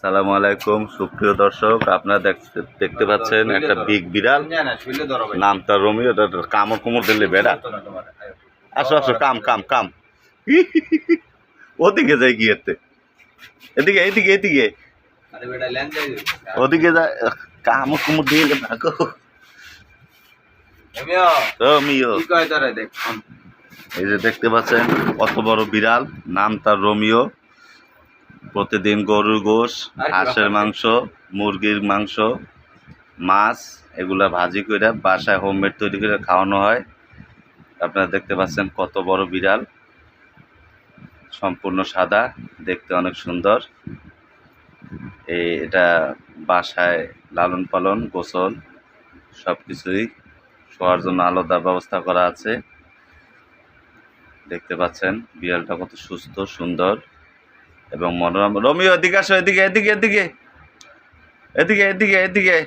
সালামু আলাইকুম সুপ্রিয় দর্শক, আপনারা দেখতে পাচ্ছেন একটা বিগ বিড়াল, নামটা রোমিও। কামড় কুমড় দিলে বেড়া। আসো আসো, কাম কাম কাম। ওদিকে যাই গিয়েতে, এদিকে এদিকে এদিকে ওদিকে যায়। কামড় কুমড় দিলে ভাগো রোমিও। এই যে দেখতে পাচ্ছেন কত বড় বিড়াল, নাম তার রোমিও। প্রতিদিন গরুর গোশ, হাঁসের মাংস, মুরগির মাংস, মাছ এগুলা ভাজি করে বাসায় হোমমেড তৈরি করে খাওয়ানো হয়। আপনারা দেখতে পাচ্ছেন কত বড় বিড়াল, সম্পূর্ণ সাদা, দেখতে অনেক সুন্দর। এটা বাসায় লালন পালন, গোসল সব কিছুই শোয়ার জন্য আলাদা ব্যবস্থা করা আছে। দেখতে পাচ্ছেন বিড়ালটা কত সুস্থ, সুন্দর এবং মনোরম। রোমিও এদিকে আসো, এদিকে এদিকে এদিকে এদিকে এদিকে এদিকে।